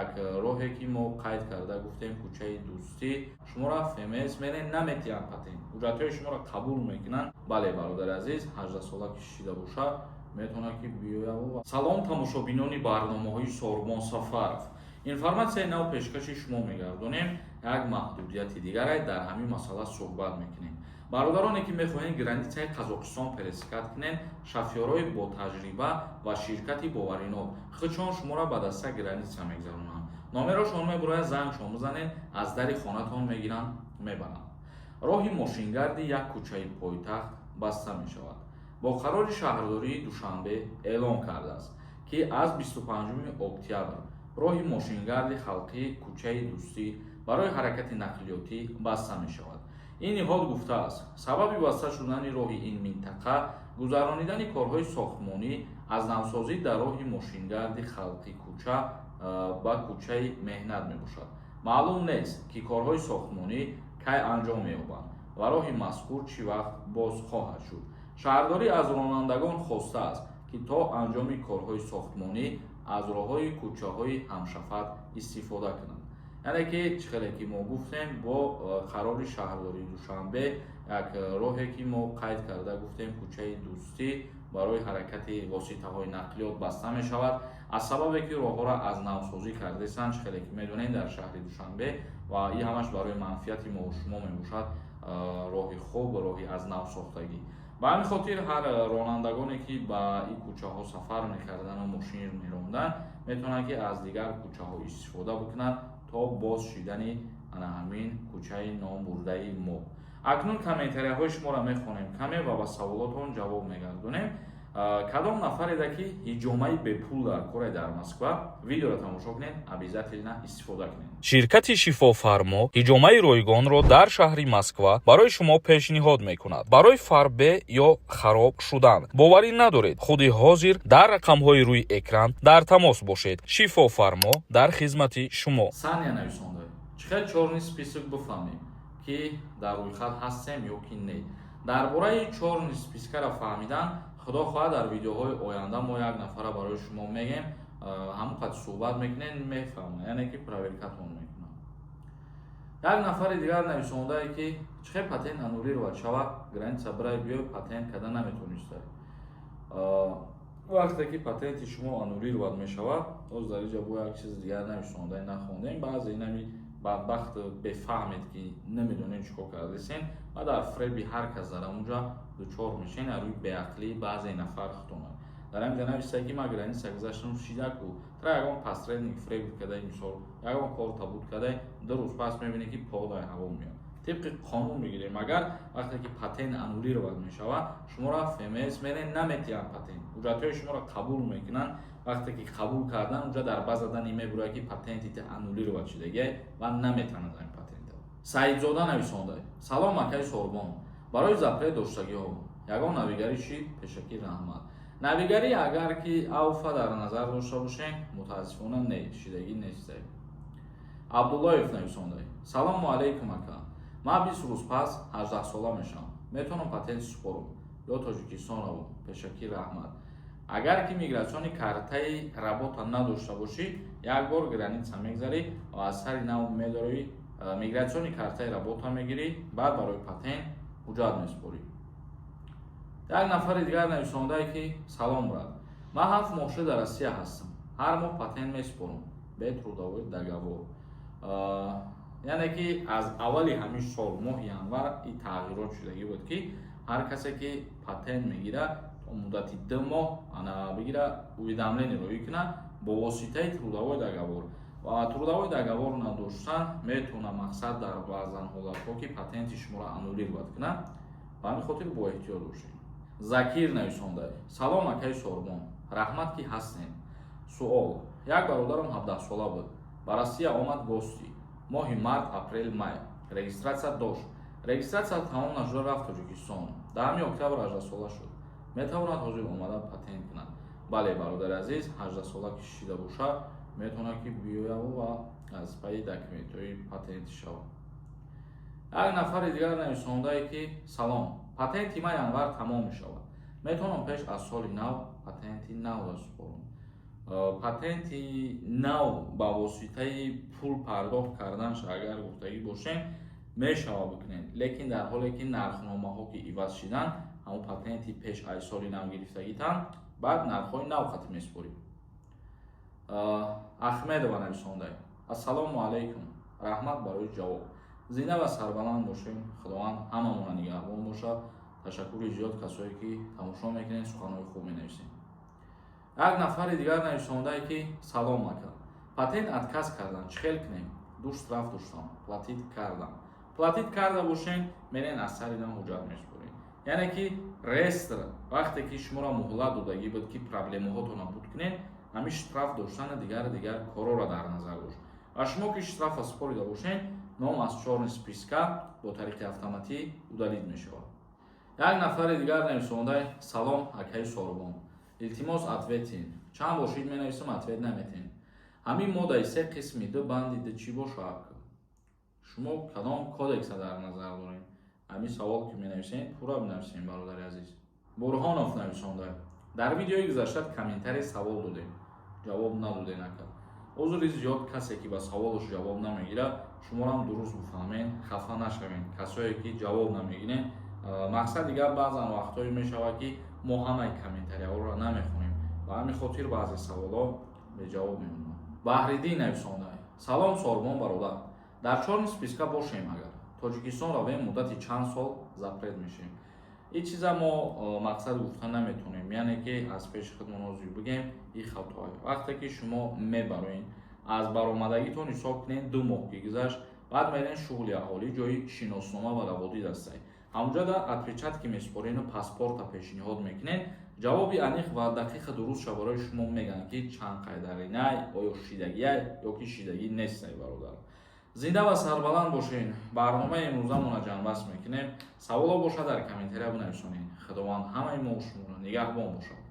як роҳе ки мо қайд карда гуфтем кӯчаи дӯстӣ шуморо фмс менен наметиҳанд патент ҳуҷҷатҳои шуморо қабул мекунанд. бале бародари азиз 18 сола ки шида бошад метавонад ки биёяд. салом тамошобинони барномаҳои Сормон Сафаров. информатсияи нав пешкаши шумо мегардонем. як маҳдудияти дигаре дар ҳамин масъала суҳбат мекунем. бародароне ки мехоҳанд границаи Қазоқистон пересекат кунед, шофёрои бо таҷриба ва ширкати боваринок хичон шуморо ба даста граница мегзаронанд. номерошон мебурояд, зангшон мезанед, аз дари хонатон мегиранд, мебаранд. роҳи мошингарди як кӯчаи пойтахт баста мешавад. бо қарори шаҳрдории Душанбе эълон кардааст ки аз 25 октябр роҳи мошингарди халқии кӯчаи дӯстӣ барои ҳаракати нақлиётӣ баста мешавад. ин ниҳод гуфтааст сабаби баста шудани роҳи ин минтақа гузаронидани корҳои сохтмонӣ аз навсозӣ дар роҳи мошингарди халқи кӯча ба кӯчаи меҳнат мебошад. маълум нест ки корҳои сохтмонӣ кай анҷом меёбанд ва роҳи мазкур чӣ вақт боз хоҳад шуд. шаҳрдорӣ аз ронандагон хостааст ки то анҷоми корҳои сохтмонӣ аз роҳҳои кӯчаҳои ҳамшафат истифода кунанд. яъне ки чӣ хеле ки мо гуфтем бо қарори шаҳрдории Душанбе як роҳе ки мо қайд карда гуфтем кӯчаи дӯстӣ барои ҳаракати воситаҳои нақлиёт баста мешавад. аз сабабе ки роҳҳоро аз навсозӣ кардесанд, чӣ хеле ки медонем дар шаҳри Душанбе ва ин ҳамаш барои манфиати мо шумо мебошад, роҳи хуб, роҳи аз навсохтагӣ. ба ҳамин хотир ҳар ронандагоне ки ба ин кӯчаҳо сафар мекардану мошин меронданд метавонанд ки аз дигар кӯчаҳо истифода бикунанд то боз шудани ҳамин кӯчаи ном бурдаи мо. акнун комментарияҳои шуморо мехонем каме ва ба саволотон ҷавоб мегардонем. кадом нафареда ки ҳиҷомаи бепул дар коре дар Москва? видеоро тамошо кунед, обязательно истифода кунед. ширкати шифофармо ҳиҷомаи ройгонро дар шаҳри Москва барои шумо пешниҳод мекунад. барои фарбе ё хароб шудан боварӣ надоред, худи ҳозир дар рақамҳои рӯи экран дар тамос бошед. шифофармо дар хизмати шумо. сания нависонда чӣ хел чорни список бифаҳмем ки дар рӯйхат ҳастем ё ки не. дар бораи чорни спискаро фаҳмидан худо хоҳад дар видеоҳои оянда мо як нафара барои шумо мегем, ҳамон қад суҳбат мекунем, мефаҳмад, яъне ки проверкатон мекунам. як нафари дигар нависондае ки чӣ хел патент анулировад шавад, граница бирай биёй, патент када наметонистай. вақте ки патенти шумо анулировад мешавад, оз дар инҷа бо як чизи дигар нависонда нахондем, баъзе инами бадбахт бефаҳмед ки намедонем чӣ кор кардесен ва дар фреби ҳар кас дар онҷа дучор мешен, аз рӯи беақлӣ баъзе нафар хитонад. дар ҳаминҷа нависта ки ман граница гузаштам шидаку тра ягон пастренник фреб кадай, мисол ягон кор табуд кадай, 2 рӯз пас мебинед ки подай ҳаво меяд. тибқи қонун мегирем, агар вақте ки патент анулировад мешавад шуморо фмс менен наметиҳанд патент ҳуҷҷатҳои шуморо қабул мекунанд. вақте ки қабул кардан унҷа дар базадани мебурояд ки патентите анулировад шудагиай ва наметавонад ин патента. саидзода нависонда салом акаи Сормон, барои запрет доштагиҳо ягон навигари шид пешакӣ раҳмат. навигари агар ки авфа дар назар дошта бошем мутаассифона не шидагӣ нестай. абдуллоев нависонда салому алайкум ака, ман 20 рӯз пас 18 сола мешавам, метавонам патент супорам ё Тоҷикистон равам, пешакӣ раҳмат. агар ки мигратсиони картаи работа надошта бошӣ, як бор граница мегзарӣ ва аз сари нав медороӣ, мигратсиони картаи работа мегирӣ, баъд барои патент ҳуҷҷат месупорӣ. як нафари дигар нависондае ки салом брат, ман 7 моҳ шуда Россия ҳастам, ҳар моҳ патент месупорам бе трудовой договор. яъне ки аз аввали ҳамин сол моҳи январ ин тағйирот шудагӣ буд ки ҳар касе ки патент мегирад муддати 2 моҳ ана бигира уведомлениеро кунад бо воситаи трудовой договор ва трудовой договор надоштан метавона мақсад дар баъзан ҳолатҳо ки патенти шуморо анулировад кунад. ба ҳамин хотир бо эҳтиёт бошед. закир нависонда салом акаи Сормон, раҳмат ки ҳастем. суол, як бародарам 17 сола буд, ба Россия омад гости моҳи март, апрел, май, регистратсия дошт, регистратсия тамом нашуда рафт Тоҷикистон, 10 октябр 18 сола шуд, метавонад ҳозир омада патент кунад. бале бародари азиз, 18 сола ки шида бошад метавонад ки биёяд ва аз пайи документҳои патенти шавад. як нафари дигар нависондае ки салом, патенти ман январ тамом мешавад, метавонам пеш аз соли нав патенти нав супорам. патенти нав ба воситаи пул пардохт карданаш агар гуфтагӣ бошем мешава бикунед, лекин дар ҳоле ки нархномаҳо ки иваз шидан ҳамон патенти пеш ай соли нав гирифтагитан баъд нархҳои нав хати месупорем. Ахмедова нависонда: ассалому алайкум, раҳмат барои ҷавоб. Зинда ва сарбаланд бошем, худованд ҳамамона нигаҳбон бошад. Ташаккури зиёд касое ки тамошо мекунед, суханҳои хуб менависед. Як нафари дигар нависондае ки салом ака, патент отказ кардан, чӣ хел кунем? Ду штраф доштам, платит кардам. Платит карда бошен, мерен аз сари нам ҳуҷҷат месупорем. Яъне ки рестр вақте ки шуморо муҳлат додагӣ буд ки проблемаҳото набуд кунед, ҳамин штраф доштани дигар корора дар назар дошт. Ва шумо ки штрафа супорида бошед, ном аз чорни списка бо тариқи автоматӣ удалит мешавад. Як нафари дигар нависонда: салом акаи сорбон, илтимос ответин. Чанд бошид менависам, ответ наметен. Ҳамин моддаи 3 қисми 2 банди 2 чӣ бошад? шумо кадом кодекса дар назар доред? Ҳамин савол ки менависед пурра бинависед бародари азиз. Бурҳонов нависонда: дар видеои гузашта комментарий савол додем, ҷавоб надодем ака. узри зиёд касе ки ба саволаш ҷавоб намегирад, шуморам дуруст буфаҳмед, хафа нашавед. Касое ки ҷавоб намегиред, мақсад дигар баъзан вақтҳое мешавад ки мо ҳамаи комментарияҳоро намехонем ва ҳамин хотир баъзе саволҳо беҷавоб мемонанд. Баҳриддин нависонда: салом сорбон бародар, дар чорни списка бошем агар Тоҷикистон равем муддати чанд сол запрет мешем. ин чиза мо мақсад гуфта наметонем, яъне ки аз пеши худмонозӣ бигем ин хатое. Вақте ки шумо мебароед, аз баромадагитон ҳисоб кунед 2 моҳ ки гузашт, баъд мерен шуғли аҳолӣ ҷои шиноснома ва раводӣ дастаед. ҳамунҷода отпечатки месупорен ва паспорта пешниҳод мекунед. ҷавоби аниқ ва дақиқа дурустша барои шумо мегӯянд ки чанд қайдаринай, оё шидагиай ё ки шидагӣ нестай бародар. зинда ва сарбаланд бошед. барномаи имрӯзамона ҷамъбаст мекунем. саволо бошад дар комментария binavисонед. худованд ҳамаи мо шуморо нигаҳбон бошад.